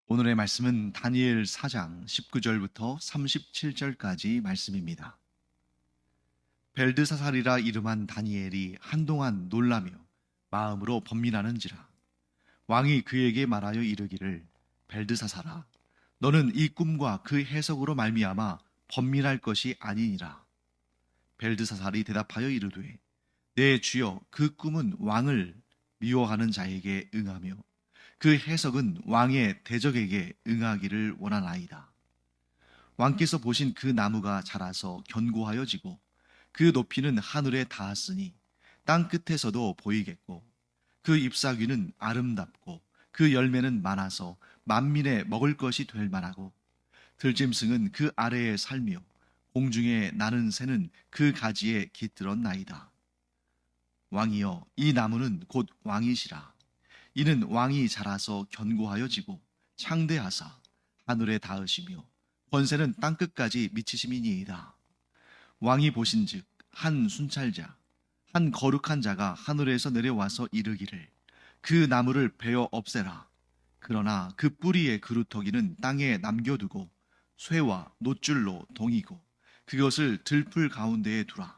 오늘의 말씀은 다니엘 4장 19절부터 37절까지 말씀입니다. 벨드사살이라 이름한 다니엘이 한동안 놀라며 마음으로 번민하는지라 왕이 그에게 말하여 이르기를 벨드사살아 너는 이 꿈과 그 해석으로 말미암아 번민할 것이 아니니라. 벨드사살이 대답하여 이르되 내 주여 그 꿈은 왕을 미워하는 자에게 응하며 그 해석은 왕의 대적에게 응하기를 원하나이다. 왕께서 보신 그 나무가 자라서 견고하여 지고 그 높이는 하늘에 닿았으니 땅 끝에서도 보이겠고 그 잎사귀는 아름답고 그 열매는 많아서 만민의 먹을 것이 될 만하고 들짐승은 그 아래에 살며 공중에 나는 새는 그 가지에 깃들었나이다. 왕이여 이 나무는 곧 왕이시라. 이는 왕이 자라서 견고하여 지고 창대하사 하늘에 닿으시며 권세는 땅끝까지 미치심이니이다. 왕이 보신즉 한 순찰자 한 거룩한 자가 하늘에서 내려와서 이르기를 그 나무를 베어 없애라. 그러나 그 뿌리의 그루터기는 땅에 남겨두고 쇠와 놋줄로 동이고 그것을 들풀 가운데에 두라.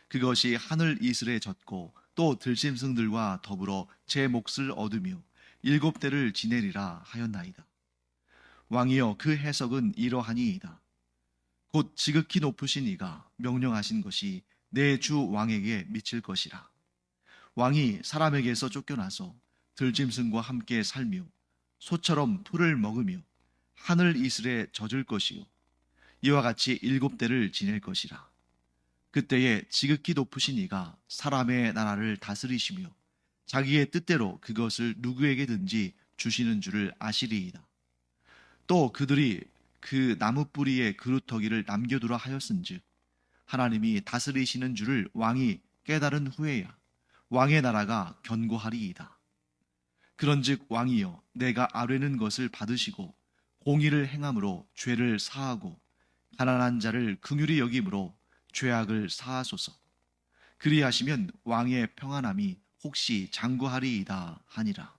그것이 하늘 이슬에 젖고 또 들짐승들과 더불어 제 몫을 얻으며 7대를 지내리라 하였나이다. 왕이여 그 해석은 이러하니이다. 곧 지극히 높으신 이가 명령하신 것이 내 주 왕에게 미칠 것이라. 왕이 사람에게서 쫓겨나서 들짐승과 함께 살며 소처럼 풀을 먹으며 하늘 이슬에 젖을 것이요 이와 같이 7대를 지낼 것이라. 그때에 지극히 높으신 이가 사람의 나라를 다스리시며 자기의 뜻대로 그것을 누구에게든지 주시는 줄을 아시리이다. 또 그들이 그 나무 뿌리에 그루터기를 남겨두라 하였은즉 하나님이 다스리시는 줄을 왕이 깨달은 후에야 왕의 나라가 견고하리이다. 그런즉 왕이여 내가 아뢰는 것을 받으시고 공의를 행함으로 죄를 사하고 가난한 자를 긍휼히 여김으로 죄악을 사하소서. 그리하시면 왕의 평안함이 혹시 장구하리이다 하니라.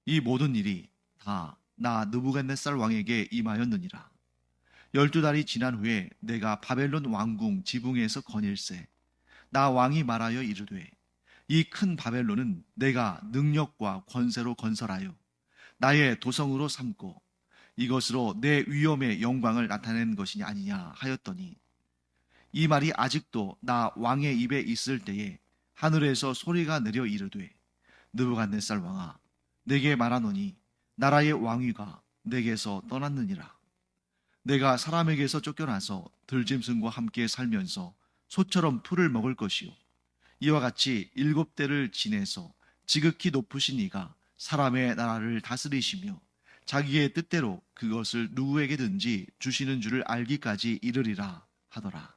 이 모든 일이 다 나 느부갓네살 왕에게 임하였느니라. 12달이 지난 후에 내가 바벨론 왕궁 지붕에서 거닐세 나 왕이 말하여 이르되 이 큰 바벨론은 내가 능력과 권세로 건설하여 나의 도성으로 삼고 이것으로 내 위엄의 영광을 나타낸 것이 아니냐 하였더니 이 말이 아직도 나 왕의 입에 있을 때에 하늘에서 소리가 내려 이르되 느부갓네살 왕아 내게 말하노니 나라의 왕위가 내게서 떠났느니라. 내가 사람에게서 쫓겨나서 들짐승과 함께 살면서 소처럼 풀을 먹을 것이요 이와 같이 7대를 지내서 지극히 높으신 이가 사람의 나라를 다스리시며 자기의 뜻대로 그것을 누구에게든지 주시는 줄을 알기까지 이르리라 하더라.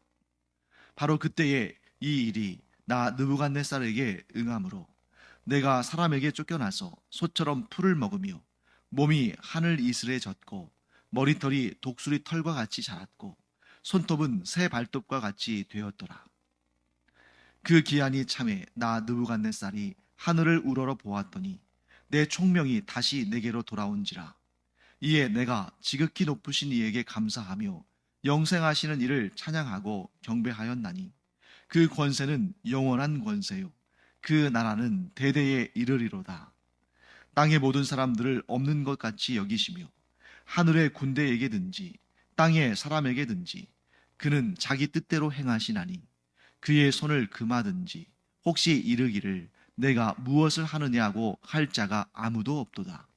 바로 그때에 이 일이 나 느부갓네살에게 응함으로 내가 사람에게 쫓겨나서 소처럼 풀을 먹으며 몸이 하늘 이슬에 젖고 머리털이 독수리 털과 같이 자랐고 손톱은 새 발톱과 같이 되었더라. 그 기한이 참에 나 느부갓네살이 하늘을 우러러 보았더니 내 총명이 다시 내게로 돌아온지라. 이에 내가 지극히 높으신 이에게 감사하며 영생하시는 이를 찬양하고 경배하였나니 그 권세는 영원한 권세요 그 나라는 대대에 이르리로다. 땅의 모든 사람들을 없는 것 같이 여기시며 하늘의 군대에게든지 땅의 사람에게든지 그는 자기 뜻대로 행하시나니 그의 손을 금하든지 혹시 이르기를 내가 무엇을 하느냐고 할 자가 아무도 없도다.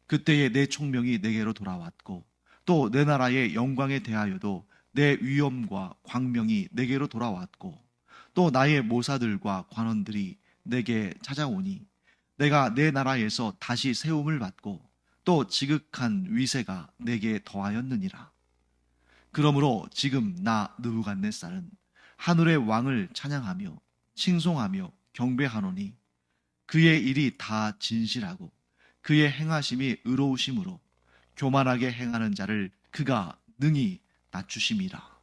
그때에 내 총명이 내게로 돌아왔고 또 내 나라의 영광에 대하여도 내 위엄과 광명이 내게로 돌아왔고 또 나의 모사들과 관원들이 내게 찾아오니 내가 내 나라에서 다시 세움을 받고 또 지극한 위세가 내게 더하였느니라. 그러므로 지금 나 느부갓네살은 하늘의 왕을 찬양하며 칭송하며 경배하노니 그의 일이 다 진실하고 그의 행하심이 의로우심으로 교만하게 행하는 자를 그가 능히 낮추심이라.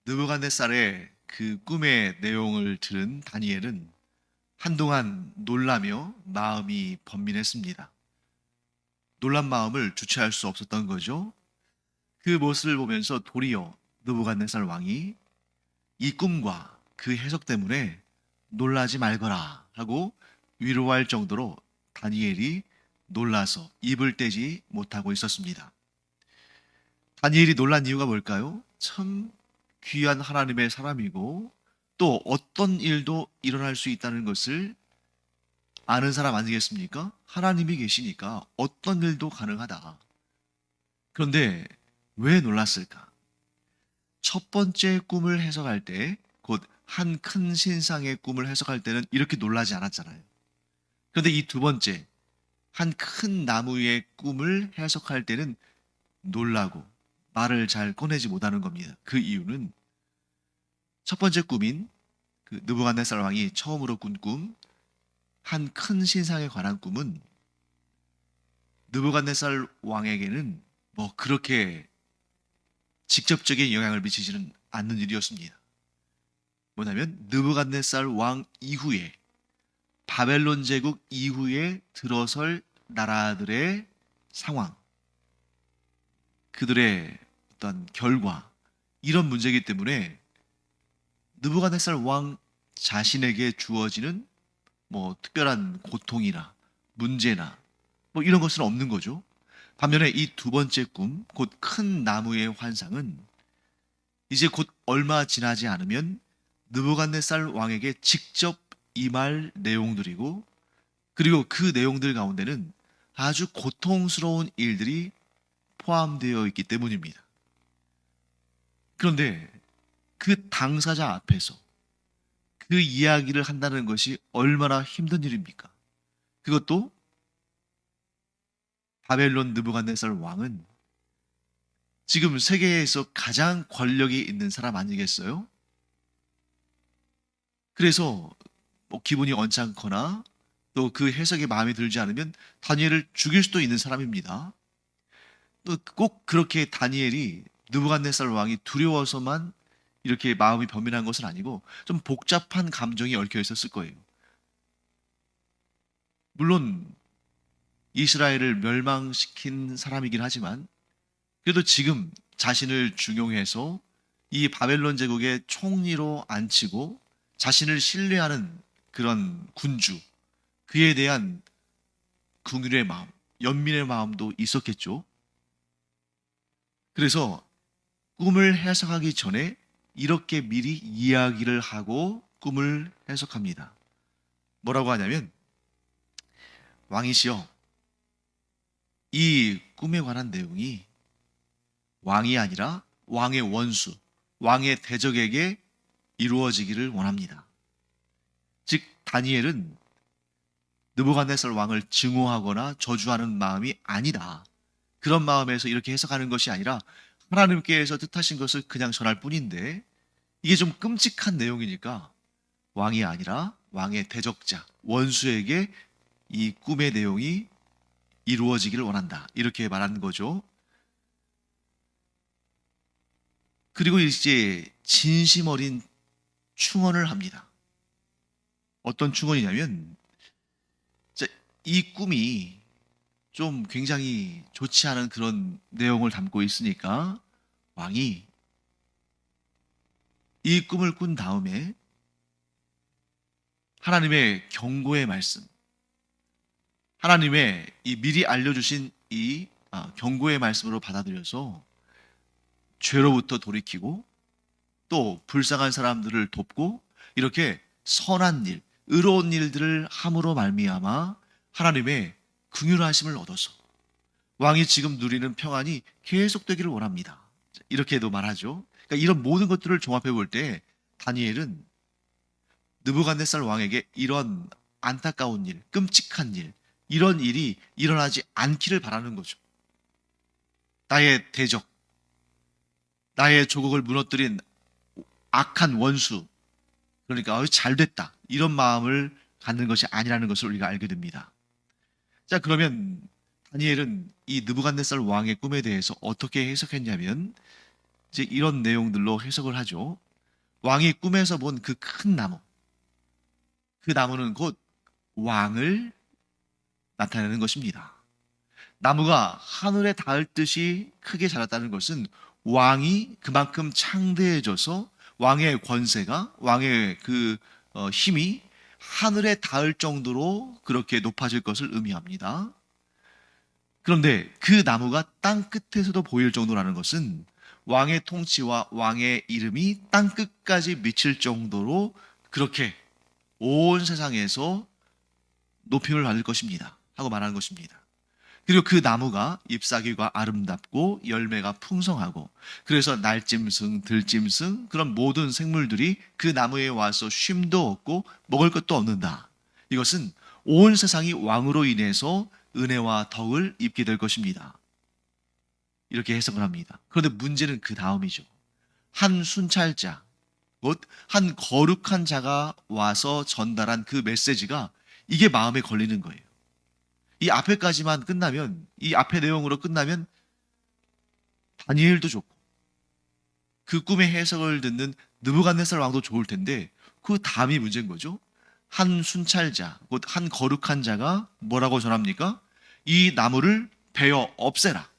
느부갓네살의 그 꿈의 내용을 들은 다니엘은 한동안 놀라며 마음이 번민했습니다. 놀란 마음을 주체할 수 없었던 거죠. 그 모습을 보면서 도리어 느부갓네살 왕이 이 꿈과 그 해석 때문에 놀라지 말거라 하고 위로할 정도로 다니엘이 놀라서 입을 떼지 못하고 있었습니다. 다니엘이 놀란 이유가 뭘까요? 참 귀한 하나님의 사람이고 또 어떤 일도 일어날 수 있다는 것을 아는 사람 아니겠습니까? 하나님이 계시니까 어떤 일도 가능하다. 그런데 왜 놀랐을까? 첫 번째 꿈을 해석할 때, 곧 한 큰 신상의 꿈을 해석할 때는 이렇게 놀라지 않았잖아요. 그런데 이 두 번째, 한 큰 나무 위의 꿈을 해석할 때는 놀라고 말을 잘 꺼내지 못하는 겁니다. 그 이유는 첫 번째 꿈인 그 느부갓네살 왕이 처음으로 꾼 꿈, 한 큰 신상에 관한 꿈은 느부갓네살 왕에게는 뭐 그렇게 직접적인 영향을 미치지는 않는 일이었습니다. 뭐냐면 느부갓네살 왕 이후에 바벨론 제국 이후에 들어설 나라들의 상황, 그들의 어떤 결과, 이런 문제이기 때문에 느부갓네살 왕 자신에게 주어지는 뭐 특별한 고통이나 문제나 뭐 이런 것은 없는 거죠. 반면에 이 두 번째 꿈, 곧 큰 나무의 환상은 이제 곧 얼마 지나지 않으면 느부갓네살 왕에게 직접 임할 내용들이고, 그리고 그 내용들 가운데는 아주 고통스러운 일들이 포함되어 있기 때문입니다. 그런데 그 당사자 앞에서 그 이야기를 한다는 것이 얼마나 힘든 일입니까? 그것도 바벨론 느부갓네살 왕은 지금 세계에서 가장 권력이 있는 사람 아니겠어요? 그래서 뭐 기분이 언짢거나 또 그 해석에 마음에 들지 않으면 다니엘을 죽일 수도 있는 사람입니다. 또 꼭 그렇게 다니엘이 느부갓네살 왕이 두려워서만 이렇게 마음이 변민한 것은 아니고 좀 복잡한 감정이 얽혀 있었을 거예요. 물론 이스라엘을 멸망시킨 사람이긴 하지만 그래도 지금 자신을 중용해서 이 바벨론 제국의 총리로 앉히고 자신을 신뢰하는 그런 군주, 그에 대한 긍휼의 마음, 연민의 마음도 있었겠죠. 그래서 꿈을 해석하기 전에 이렇게 미리 이야기를 하고 꿈을 해석합니다. 뭐라고 하냐면, 왕이시여, 이 꿈에 관한 내용이 왕이 아니라 왕의 원수, 왕의 대적에게 이루어지기를 원합니다. 즉 다니엘은 느부갓네살 왕을 증오하거나 저주하는 마음이 아니다. 그런 마음에서 이렇게 해석하는 것이 아니라 하나님께서 뜻하신 것을 그냥 전할 뿐인데, 이게 좀 끔찍한 내용이니까 왕이 아니라 왕의 대적자, 원수에게 이 꿈의 내용이 이루어지기를 원한다. 이렇게 말하는 거죠. 그리고 이제 진심 어린 충언을 합니다. 어떤 충언이냐면, 이 꿈이 좀 굉장히 좋지 않은 그런 내용을 담고 있으니까 왕이 이 꿈을 꾼 다음에 하나님의 경고의 말씀, 하나님의 이 미리 알려주신 이 경고의 말씀으로 받아들여서 죄로부터 돌이키고 또 불쌍한 사람들을 돕고 이렇게 선한 일, 의로운 일들을 함으로 말미암아 하나님의 긍휼하심을 얻어서 왕이 지금 누리는 평안이 계속되기를 원합니다. 이렇게도 말하죠. 그러니까 이런 모든 것들을 종합해 볼 때 다니엘은 느부갓네살 왕에게 이런 안타까운 일, 끔찍한 일, 이런 일이 일어나지 않기를 바라는 거죠. 나의 대적, 나의 조국을 무너뜨린 악한 원수, 그러니까 잘 됐다, 이런 마음을 갖는 것이 아니라는 것을 우리가 알게 됩니다. 자, 그러면 다니엘은 이 느부갓네살 왕의 꿈에 대해서 어떻게 해석했냐면 이제 이런 내용들로 해석을 하죠. 왕이 꿈에서 본 그 큰 나무, 그 나무는 곧 왕을 나타내는 것입니다. 나무가 하늘에 닿을 듯이 크게 자랐다는 것은 왕이 그만큼 창대해져서 왕의 권세가, 왕의 힘이 하늘에 닿을 정도로 그렇게 높아질 것을 의미합니다. 그런데 그 나무가 땅 끝에서도 보일 정도라는 것은 왕의 통치와 왕의 이름이 땅 끝까지 미칠 정도로 그렇게 온 세상에서 높임을 받을 것입니다. 하고 말하는 것입니다. 그리고 그 나무가 잎사귀가 아름답고 열매가 풍성하고, 그래서 날짐승, 들짐승, 그런 모든 생물들이 그 나무에 와서 쉼도 얻고 먹을 것도 얻는다. 이것은 온 세상이 왕으로 인해서 은혜와 덕을 입게 될 것입니다. 이렇게 해석을 합니다. 그런데 문제는 그 다음이죠. 한 순찰자, 곧 한 거룩한 자가 와서 전달한 그 메시지가 이게 마음에 걸리는 거예요. 이 앞에까지만 끝나면, 이 앞의 내용으로 끝나면 다니엘도 좋고 그 꿈의 해석을 듣는 느부갓네살 왕도 좋을 텐데, 그 다음이 문제인 거죠. 한 순찰자, 곧 한 거룩한 자가 뭐라고 전합니까? 이 나무를 베어 없애라.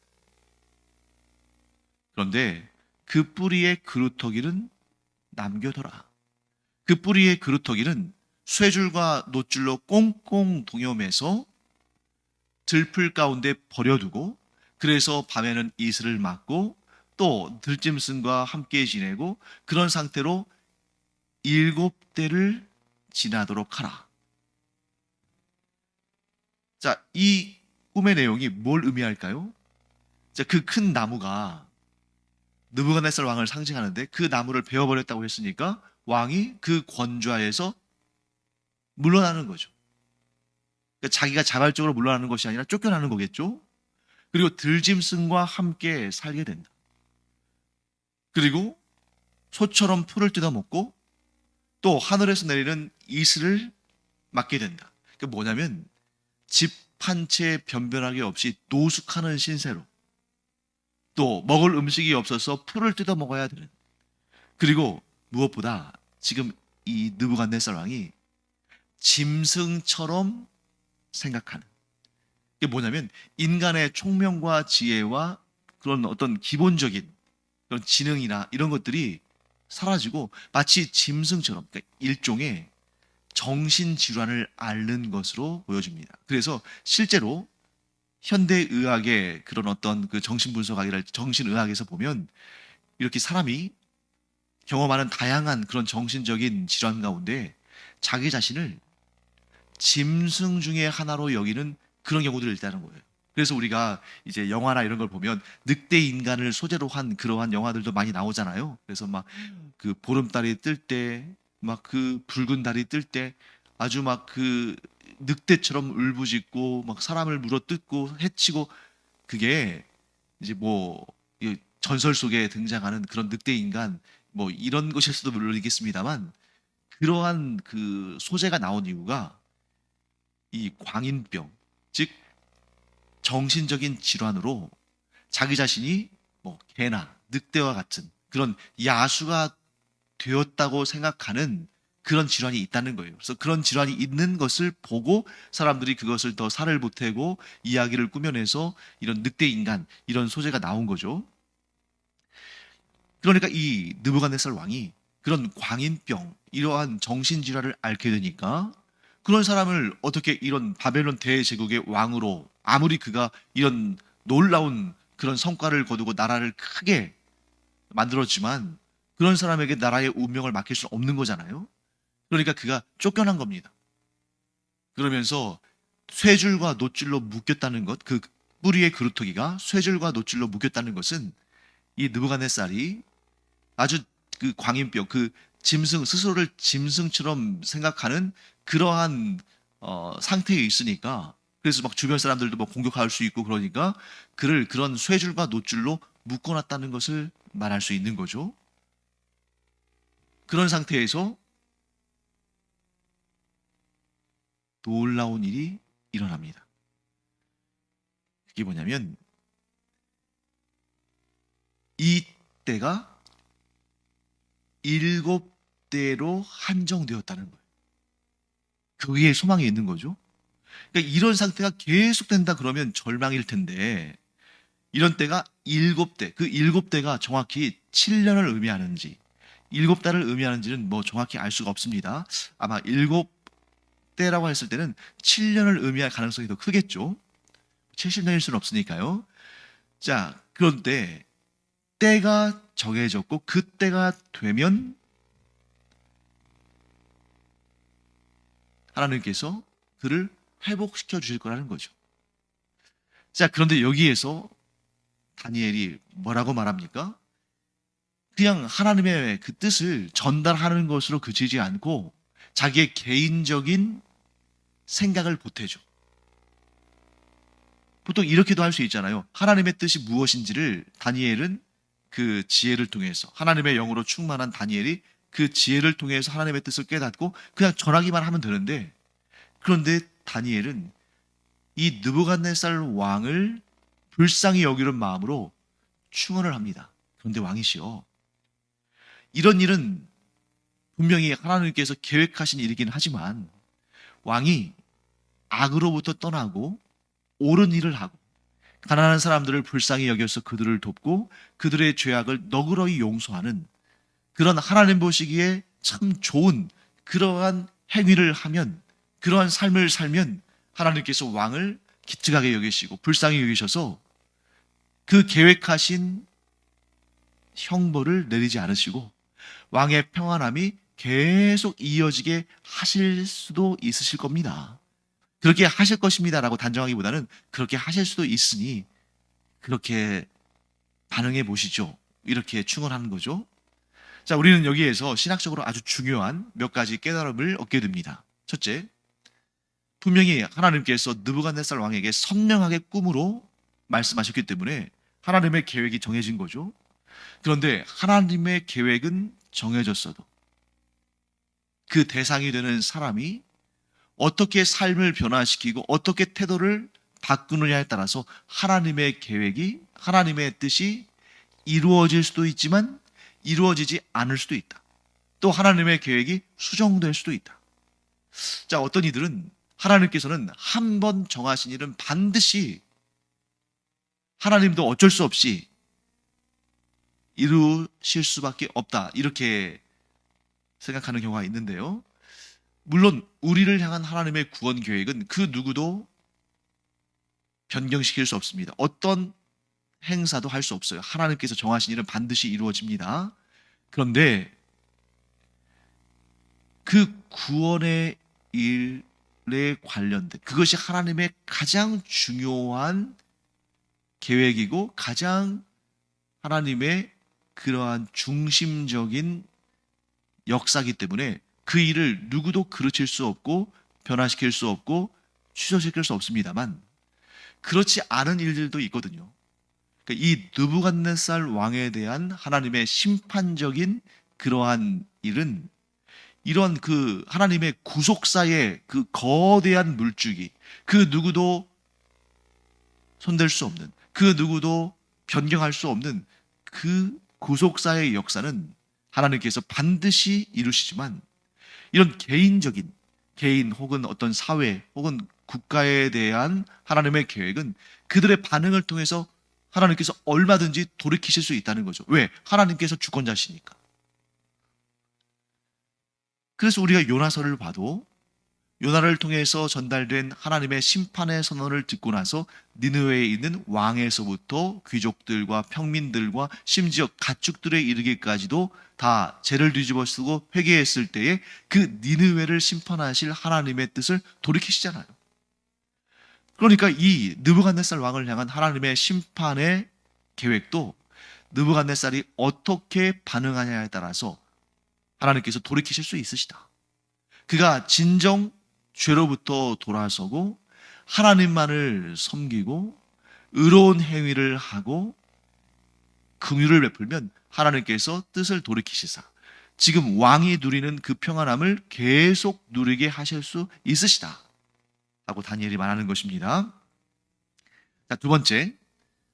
그런데 그 뿌리의 그루터기는 남겨둬라. 그 뿌리의 그루터기는 쇠줄과 노줄로 꽁꽁 동여매서 들풀 가운데 버려두고, 그래서 밤에는 이슬을 맞고 또 들짐승과 함께 지내고, 그런 상태로 7대를 지나도록 하라. 자, 이 꿈의 내용이 뭘 의미할까요? 자, 그 큰 나무가 느부갓네살 왕을 상징하는데, 그 나무를 베어버렸다고 했으니까 왕이 그 권좌에서 물러나는 거죠. 그러니까 자기가 자발적으로 물러나는 것이 아니라 쫓겨나는 거겠죠. 그리고 들짐승과 함께 살게 된다. 그리고 소처럼 풀을 뜯어먹고 또 하늘에서 내리는 이슬을 맞게 된다. 그게 뭐냐면 집 한 채 변변하게 없이 노숙하는 신세로, 또 먹을 음식이 없어서 풀을 뜯어 먹어야 되는, 그리고 무엇보다 지금 이 느부갓네살 왕이 짐승처럼 생각하는, 이게 뭐냐면 인간의 총명과 지혜와 그런 어떤 기본적인 그런 지능이나 이런 것들이 사라지고 마치 짐승처럼, 그러니까 일종의 정신질환을 앓는 것으로 보여집니다. 그래서 실제로 현대의학의 그런 어떤 그 정신분석학이랄지 정신의학에서 보면 이렇게 사람이 경험하는 다양한 그런 정신적인 질환 가운데 자기 자신을 짐승 중에 하나로 여기는 그런 경우들이 있다는 거예요. 그래서 우리가 이제 영화나 이런 걸 보면 늑대 인간을 소재로 한 그러한 영화들도 많이 나오잖아요. 그래서 막 그 보름달이 뜰 때, 막 그 붉은 달이 뜰 때 아주 막 그 늑대처럼 울부짖고 막 사람을 물어뜯고 해치고, 그게 이제 뭐 전설 속에 등장하는 그런 늑대 인간 뭐 이런 것일 수도 물론 있겠습니다만, 그러한 그 소재가 나온 이유가 이 광인병, 즉 정신적인 질환으로 자기 자신이 뭐 개나 늑대와 같은 그런 야수가 되었다고 생각하는 그런 질환이 있다는 거예요. 그래서 그런 질환이 있는 것을 보고 사람들이 그것을 더 살을 보태고 이야기를 꾸며내서 이런 늑대 인간, 이런 소재가 나온 거죠. 그러니까 이 느부갓네살 왕이 그런 광인병, 이러한 정신질환을 앓게 되니까 그런 사람을 어떻게 이런 바벨론 대제국의 왕으로, 아무리 그가 이런 놀라운 그런 성과를 거두고 나라를 크게 만들었지만 그런 사람에게 나라의 운명을 맡길 수는 없는 거잖아요. 그러니까 그가 쫓겨난 겁니다. 그러면서 쇠줄과 노줄로 묶였다는 것, 그 뿌리의 그루터기가 쇠줄과 노줄로 묶였다는 것은 이 느부갓네살이 아주 그 광인병, 그 짐승, 스스로를 짐승처럼 생각하는 그러한 상태에 있으니까, 그래서 막 주변 사람들도 뭐 공격할 수 있고, 그러니까 그를 그런 쇠줄과 노줄로 묶어놨다는 것을 말할 수 있는 거죠. 그런 상태에서 놀라운 일이 일어납니다. 그게 뭐냐면 이 때가 7대로 한정되었다는 거예요. 거기에 소망이 있는 거죠. 그러니까 이런 상태가 계속된다 그러면 절망일 텐데, 이런 때가 7대, 그 7대가 정확히 7년을 의미하는지 7달을 의미하는지는 뭐 정확히 알 수가 없습니다. 아마 7대라고 했을 때는 7년을 의미할 가능성이 더 크겠죠. 70년일 수는 없으니까요. 자, 그런데 때가 정해졌고 그 때가 되면 하나님께서 그를 회복시켜 주실 거라는 거죠. 자, 그런데 여기에서 다니엘이 뭐라고 말합니까? 그냥 하나님의 그 뜻을 전달하는 것으로 그치지 않고 자기의 개인적인 생각을 보태죠. 보통 이렇게도 할 수 있잖아요. 하나님의 뜻이 무엇인지를 다니엘은 그 지혜를 통해서, 하나님의 영으로 충만한 다니엘이 그 지혜를 통해서 하나님의 뜻을 깨닫고 그냥 전하기만 하면 되는데, 그런데 다니엘은 이 느부갓네살 왕을 불쌍히 여기는 마음으로 충언을 합니다. 그런데 왕이시여, 이런 일은 분명히 하나님께서 계획하신 일이긴 하지만 왕이 악으로부터 떠나고 옳은 일을 하고 가난한 사람들을 불쌍히 여겨서 그들을 돕고 그들의 죄악을 너그러이 용서하는 그런 하나님 보시기에 참 좋은 그러한 행위를 하면, 그러한 삶을 살면 하나님께서 왕을 기특하게 여기시고 불쌍히 여기셔서 그 계획하신 형벌을 내리지 않으시고 왕의 평안함이 계속 이어지게 하실 수도 있으실 겁니다. 그렇게 하실 것입니다라고 단정하기보다는 그렇게 하실 수도 있으니 그렇게 반응해 보시죠. 이렇게 충언하는 거죠. 자, 우리는 여기에서 신학적으로 아주 중요한 몇 가지 깨달음을 얻게 됩니다. 첫째, 분명히 하나님께서 느부갓네살 왕에게 선명하게 꿈으로 말씀하셨기 때문에 하나님의 계획이 정해진 거죠. 그런데 하나님의 계획은 정해졌어도 그 대상이 되는 사람이 어떻게 삶을 변화시키고 어떻게 태도를 바꾸느냐에 따라서 하나님의 계획이, 하나님의 뜻이 이루어질 수도 있지만 이루어지지 않을 수도 있다. 또 하나님의 계획이 수정될 수도 있다. 자, 어떤 이들은 하나님께서는 한 번 정하신 일은 반드시 하나님도 어쩔 수 없이 이루실 수밖에 없다, 이렇게 생각하는 경우가 있는데요. 물론 우리를 향한 하나님의 구원 계획은 그 누구도 변경시킬 수 없습니다. 어떤 행사도 할 수 없어요. 하나님께서 정하신 일은 반드시 이루어집니다. 그런데 그 구원의 일에 관련된, 그것이 하나님의 가장 중요한 계획이고 가장 하나님의 그러한 중심적인 역사이기 때문에 그 일을 누구도 그르칠 수 없고 변화시킬 수 없고 취소시킬 수 없습니다만, 그렇지 않은 일들도 있거든요. 그러니까 이 느부갓네살 왕에 대한 하나님의 심판적인 그러한 일은 이런 그 하나님의 구속사의 그 거대한 물줄기, 그 누구도 손댈 수 없는, 그 누구도 변경할 수 없는 그 구속사의 역사는 하나님께서 반드시 이루시지만, 이런 개인적인, 개인 혹은 어떤 사회 혹은 국가에 대한 하나님의 계획은 그들의 반응을 통해서 하나님께서 얼마든지 돌이키실 수 있다는 거죠. 왜? 하나님께서 주권자시니까. 그래서 우리가 요나서를 봐도 요나를 통해서 전달된 하나님의 심판의 선언을 듣고 나서 니느웨에 있는 왕에서부터 귀족들과 평민들과 심지어 가축들에 이르기까지도 다 죄를 뒤집어 쓰고 회개했을 때에 그 니느웨를 심판하실 하나님의 뜻을 돌이키시잖아요. 그러니까 이 느부갓네살 왕을 향한 하나님의 심판의 계획도 느부갓네살이 어떻게 반응하냐에 따라서 하나님께서 돌이키실 수 있으시다. 그가 진정 죄로부터 돌아서고 하나님만을 섬기고 의로운 행위를 하고 긍휼을 베풀면 하나님께서 뜻을 돌이키시사 지금 왕이 누리는 그 평안함을 계속 누리게 하실 수 있으시다 하고 다니엘이 말하는 것입니다. 자, 두 번째,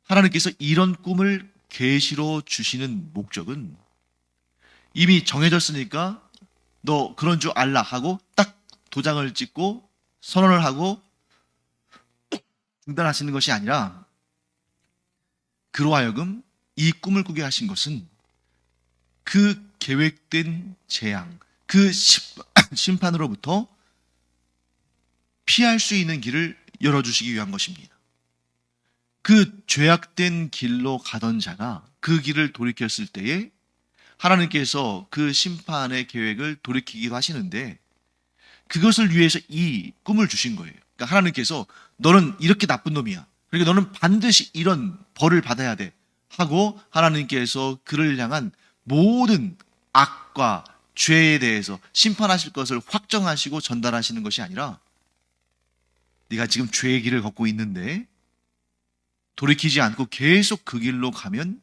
하나님께서 이런 꿈을 계시로 주시는 목적은 이미 정해졌으니까 너 그런 줄 알라 하고 딱 도장을 찍고 선언을 하고 중단하시는 것이 아니라 그로 하여금 이 꿈을 꾸게 하신 것은 그 계획된 재앙, 그 심판으로부터 피할 수 있는 길을 열어주시기 위한 것입니다. 그 죄악된 길로 가던 자가 그 길을 돌이켰을 때에 하나님께서 그 심판의 계획을 돌이키기도 하시는데 그것을 위해서 이 꿈을 주신 거예요. 그러니까 하나님께서 너는 이렇게 나쁜 놈이야. 그러니까 너는 반드시 이런 벌을 받아야 돼. 하고 하나님께서 그를 향한 모든 악과 죄에 대해서 심판하실 것을 확정하시고 전달하시는 것이 아니라 네가 지금 죄의 길을 걷고 있는데 돌이키지 않고 계속 그 길로 가면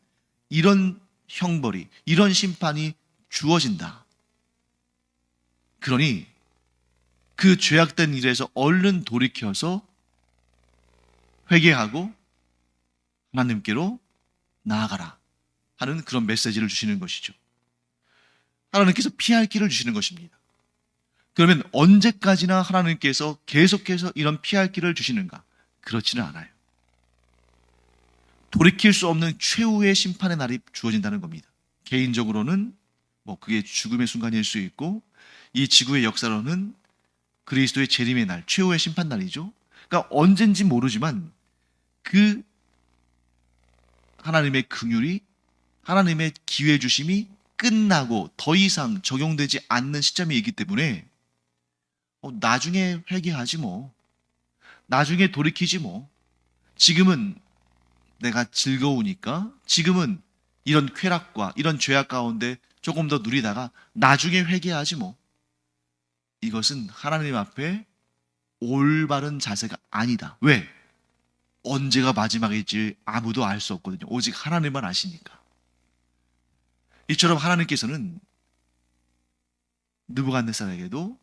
이런 형벌이, 이런 심판이 주어진다. 그러니 그 죄악된 일에서 얼른 돌이켜서 회개하고 하나님께로 나아가라 하는 그런 메시지를 주시는 것이죠. 하나님께서 피할 길을 주시는 것입니다. 그러면 언제까지나 하나님께서 계속해서 이런 피할 길을 주시는가? 그렇지는 않아요. 돌이킬 수 없는 최후의 심판의 날이 주어진다는 겁니다. 개인적으로는 그게 죽음의 순간일 수 있고 이 지구의 역사로는 그리스도의 재림의 날, 최후의 심판 날이죠. 그러니까 언젠지 모르지만 그 하나님의 긍휼이, 하나님의 기회 주심이 끝나고 더 이상 적용되지 않는 시점이 있기 때문에 나중에 회개하지 뭐, 나중에 돌이키지 뭐, 지금은 내가 즐거우니까, 지금은 이런 쾌락과 이런 죄악 가운데 조금 더 누리다가 나중에 회개하지 뭐. 이것은 하나님 앞에 올바른 자세가 아니다. 왜? 언제가 마지막일지 아무도 알 수 없거든요. 오직 하나님만 아시니까. 이처럼 하나님께서는 느부갓네살에게도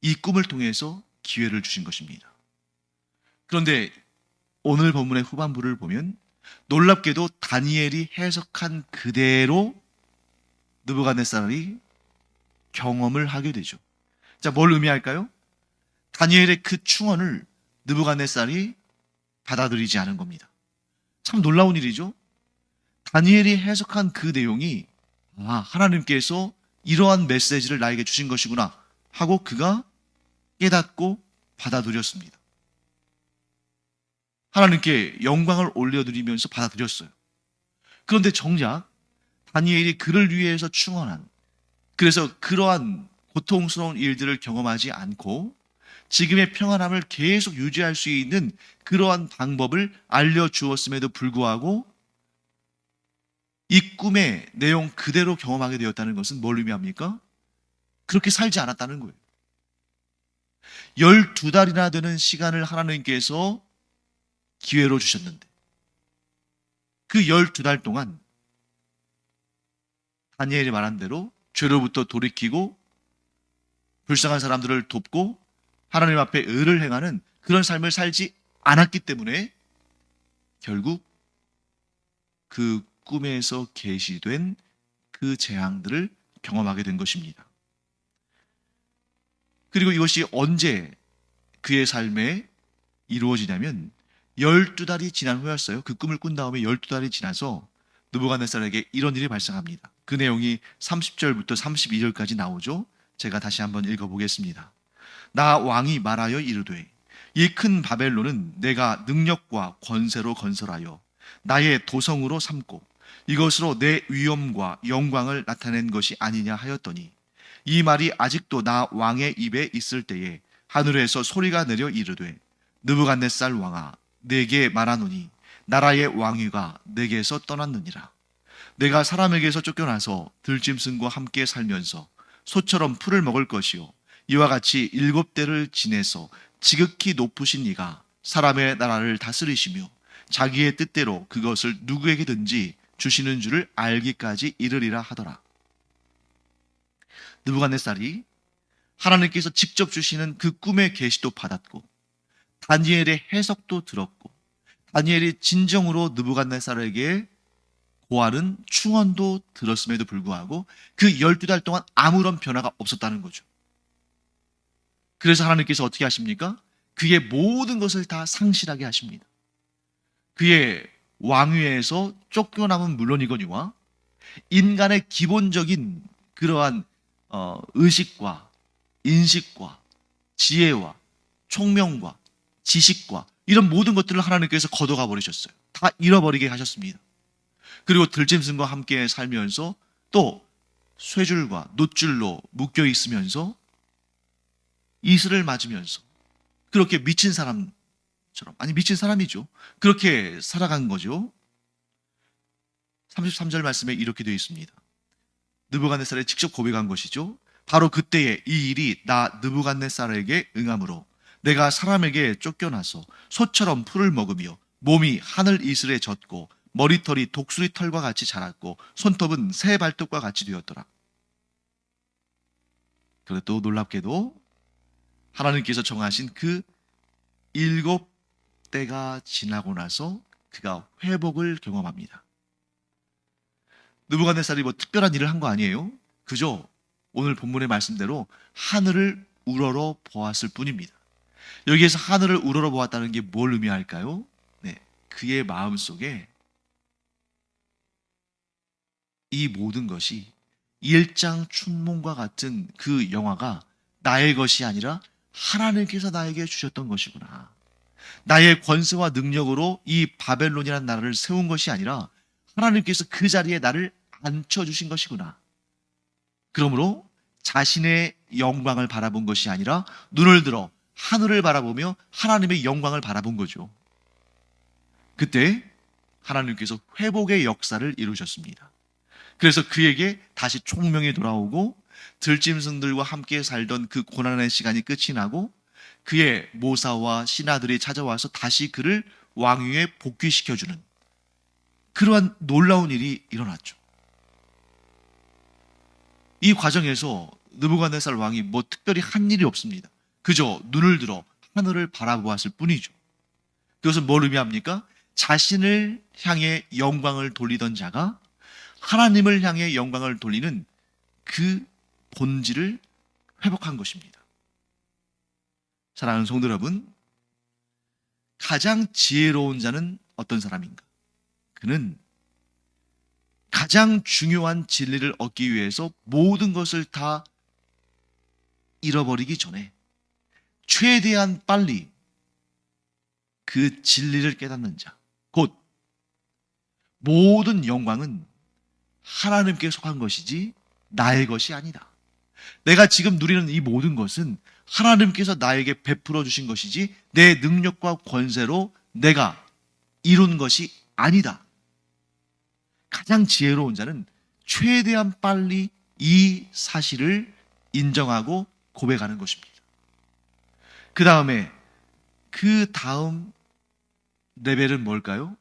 이 꿈을 통해서 기회를 주신 것입니다. 그런데 오늘 본문의 후반부를 보면 놀랍게도 다니엘이 해석한 그대로 느부갓네살이 경험을 하게 되죠. 자, 뭘 의미할까요? 다니엘의 그 충언을 느부갓네살이 받아들이지 않은 겁니다. 참 놀라운 일이죠. 다니엘이 해석한 그 내용이 하나님께서 이러한 메시지를 나에게 주신 것이구나 하고 그가 깨닫고 받아들였습니다. 하나님께 영광을 올려드리면서 받아들였어요. 그런데 정작 다니엘이 그를 위해서 충원한, 그래서 그러한 고통스러운 일들을 경험하지 않고 지금의 평안함을 계속 유지할 수 있는 그러한 방법을 알려주었음에도 불구하고 이 꿈의 내용 그대로 경험하게 되었다는 것은 뭘 의미합니까? 그렇게 살지 않았다는 거예요. 12달이나 되는 시간을 하나님께서 기회로 주셨는데 그 12달 동안 다니엘이 말한 대로 죄로부터 돌이키고 불쌍한 사람들을 돕고 하나님 앞에 의를 행하는 그런 삶을 살지 않았기 때문에 결국 그 꿈에서 계시된 그 재앙들을 경험하게 된 것입니다. 그리고 이것이 언제 그의 삶에 이루어지냐면 12달이 지난 후였어요. 그 꿈을 꾼 다음에 12달이 지나서 느부갓네살에게 이런 일이 발생합니다. 그 내용이 30절부터 32절까지 나오죠. 제가 다시 한번 읽어보겠습니다. 나 왕이 말하여 이르되 이 큰 바벨론은 내가 능력과 권세로 건설하여 나의 도성으로 삼고 이것으로 내 위엄과 영광을 나타낸 것이 아니냐 하였더니 이 말이 아직도 나 왕의 입에 있을 때에 하늘에서 소리가 내려 이르되 느부갓네살 왕아 내게 말하노니 나라의 왕위가 내게서 떠났느니라. 내가 사람에게서 쫓겨나서 들짐승과 함께 살면서 소처럼 풀을 먹을 것이요 이와 같이 7대를 지내서 지극히 높으신 이가 사람의 나라를 다스리시며 자기의 뜻대로 그것을 누구에게든지 주시는 줄을 알기까지 이르리라 하더라. 느부갓네살이 하나님께서 직접 주시는 그 꿈의 계시도 받았고 다니엘의 해석도 들었고 다니엘이 진정으로 느부갓네살에게 고하는 충언도 들었음에도 불구하고 그 12달 동안 아무런 변화가 없었다는 거죠. 그래서 하나님께서 어떻게 하십니까? 그의 모든 것을 다 상실하게 하십니다. 그의 왕위에서 쫓겨남은 물론이거니와 인간의 기본적인 그러한 의식과 인식과 지혜와 총명과 지식과 이런 모든 것들을 하나님께서 걷어가 버리셨어요. 다 잃어버리게 하셨습니다. 그리고 들짐승과 함께 살면서 또 쇠줄과 놋줄로 묶여 있으면서 이슬을 맞으면서 그렇게 미친 사람처럼, 아니 미친 사람이죠. 그렇게 살아간 거죠. 33절 말씀에 이렇게 되어 있습니다. 느부갓네살이 직접 고백한 것이죠. 바로 그때에 이 일이 나 느부갓네살에게 응함으로 내가 사람에게 쫓겨나서 소처럼 풀을 먹으며 몸이 하늘 이슬에 젖고 머리털이 독수리 털과 같이 자랐고 손톱은 새 발톱과 같이 되었더라. 그런데 또 놀랍게도 하나님께서 정하신 그 7때가 지나고 나서 그가 회복을 경험합니다. 느부갓네살이 뭐 특별한 일을 한 거 아니에요. 그저 오늘 본문의 말씀대로 하늘을 우러러 보았을 뿐입니다. 여기에서 하늘을 우러러 보았다는 게 뭘 의미할까요? 네, 그의 마음속에 이 모든 것이 일장춘몽과 같은 그 영화가 나의 것이 아니라 하나님께서 나에게 주셨던 것이구나. 나의 권세와 능력으로 이 바벨론이라는 나라를 세운 것이 아니라 하나님께서 그 자리에 나를 앉혀주신 것이구나. 그러므로 자신의 영광을 바라본 것이 아니라 눈을 들어 하늘을 바라보며 하나님의 영광을 바라본 거죠. 그때 하나님께서 회복의 역사를 이루셨습니다. 그래서 그에게 다시 총명이 돌아오고 들짐승들과 함께 살던 그 고난의 시간이 끝이 나고 그의 모사와 신하들이 찾아와서 다시 그를 왕위에 복귀시켜주는 그러한 놀라운 일이 일어났죠. 이 과정에서 느부갓네살 왕이 뭐 특별히 한 일이 없습니다. 그저 눈을 들어 하늘을 바라보았을 뿐이죠. 그것은 뭘 의미합니까? 자신을 향해 영광을 돌리던 자가 하나님을 향해 영광을 돌리는 그 본질을 회복한 것입니다. 사랑하는 성도 여러분, 가장 지혜로운 자는 어떤 사람인가? 그는 가장 중요한 진리를 얻기 위해서 모든 것을 다 잃어버리기 전에 최대한 빨리 그 진리를 깨닫는 자, 곧 모든 영광은 하나님께 속한 것이지 나의 것이 아니다. 내가 지금 누리는 이 모든 것은 하나님께서 나에게 베풀어 주신 것이지 내 능력과 권세로 내가 이룬 것이 아니다. 가장 지혜로운 자는 최대한 빨리 이 사실을 인정하고 고백하는 것입니다. 그 다음 레벨은 뭘까요?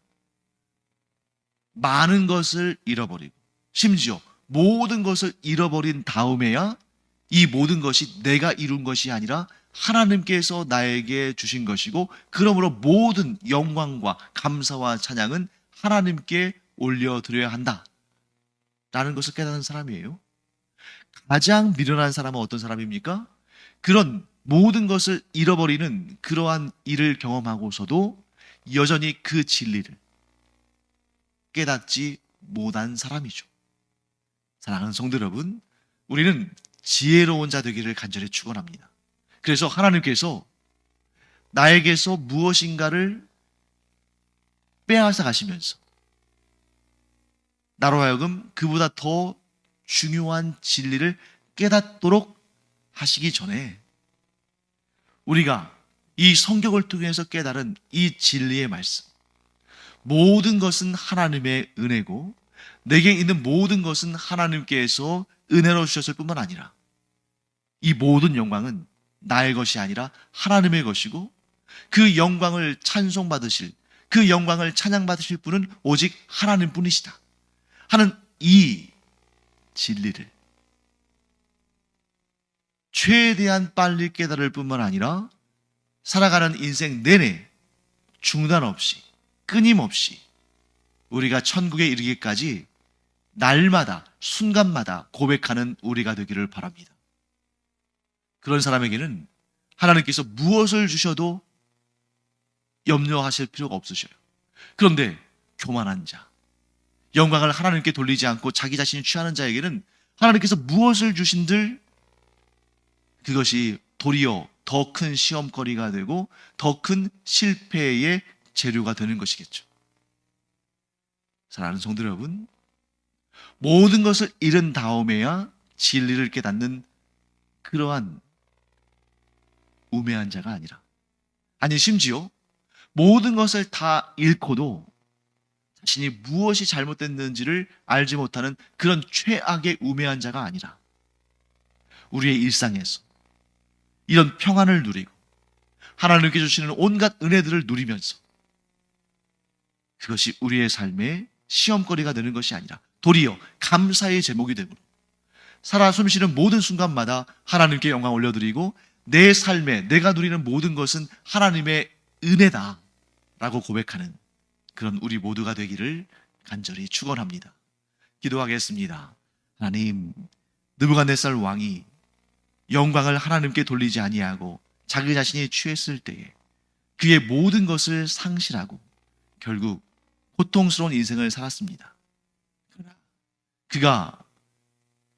많은 것을 잃어버리고 심지어 모든 것을 잃어버린 다음에야 이 모든 것이 내가 이룬 것이 아니라 하나님께서 나에게 주신 것이고 그러므로 모든 영광과 감사와 찬양은 하나님께 올려드려야 한다 라는 것을 깨닫는 사람이에요. 가장 미련한 사람은 어떤 사람입니까? 그런 모든 것을 잃어버리는 그러한 일을 경험하고서도 여전히 그 진리를 깨닫지 못한 사람이죠. 사랑하는 성도 여러분, 우리는 지혜로운 자 되기를 간절히 축원합니다. 그래서 하나님께서 나에게서 무엇인가를 빼앗아 가시면서 나로 하여금 그보다 더 중요한 진리를 깨닫도록 하시기 전에 우리가 이 성경을 통해서 깨달은 이 진리의 말씀, 모든 것은 하나님의 은혜고 내게 있는 모든 것은 하나님께서 은혜로 주셨을 뿐만 아니라 이 모든 영광은 나의 것이 아니라 하나님의 것이고 그 영광을 찬송받으실, 그 영광을 찬양받으실 분은 오직 하나님뿐이시다 하는 이 진리를 최대한 빨리 깨달을 뿐만 아니라 살아가는 인생 내내 중단 없이 끊임없이 우리가 천국에 이르기까지 날마다 순간마다 고백하는 우리가 되기를 바랍니다. 그런 사람에게는 하나님께서 무엇을 주셔도 염려하실 필요가 없으셔요. 그런데 교만한 자, 영광을 하나님께 돌리지 않고 자기 자신이 취하는 자에게는 하나님께서 무엇을 주신들 그것이 도리어 더 큰 시험거리가 되고 더 큰 실패의 재료가 되는 것이겠죠. 사랑하는 성도 여러분, 모든 것을 잃은 다음에야 진리를 깨닫는 그러한 우매한 자가 아니라, 아니 심지어 모든 것을 다 잃고도 자신이 무엇이 잘못됐는지를 알지 못하는 그런 최악의 우매한 자가 아니라, 우리의 일상에서 이런 평안을 누리고 하나님께 주시는 온갖 은혜들을 누리면서 그것이 우리의 삶의 시험거리가 되는 것이 아니라 도리어 감사의 제목이 되므로 살아 숨쉬는 모든 순간마다 하나님께 영광 올려드리고 내 삶에 내가 누리는 모든 것은 하나님의 은혜다 라고 고백하는 그런 우리 모두가 되기를 간절히 축원합니다. 기도하겠습니다. 하나님, 느부갓네살 왕이 영광을 하나님께 돌리지 아니하고 자기 자신이 취했을 때에 그의 모든 것을 상실하고 결국 고통스러운 인생을 살았습니다. 그러나 그가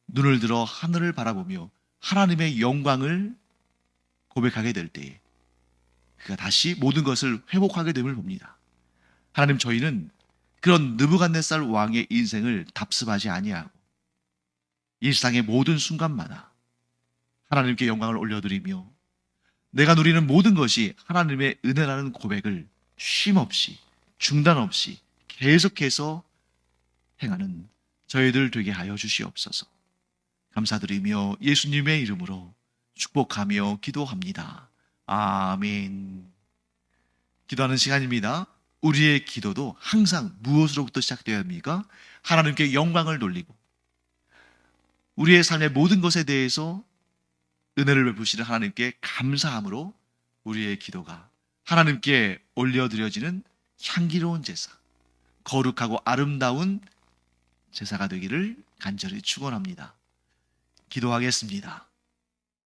눈을 들어 하늘을 바라보며 하나님의 영광을 고백하게 될 때에 그가 다시 모든 것을 회복하게 됨을 봅니다. 하나님, 저희는 그런 느부갓네살 왕의 인생을 답습하지 아니하고 일상의 모든 순간마다 하나님께 영광을 올려드리며 내가 누리는 모든 것이 하나님의 은혜라는 고백을 쉼없이 중단 없이 계속해서 행하는 저희들 되게 하여 주시옵소서. 감사드리며 예수님의 이름으로 축복하며 기도합니다. 아멘. 기도하는 시간입니다. 우리의 기도도 항상 무엇으로부터 시작되어야 합니까? 하나님께 영광을 돌리고 우리의 삶의 모든 것에 대해서 은혜를 베푸시는 하나님께 감사함으로 우리의 기도가 하나님께 올려드려지는 향기로운 제사, 거룩하고 아름다운 제사가 되기를 간절히 축원합니다. 기도하겠습니다.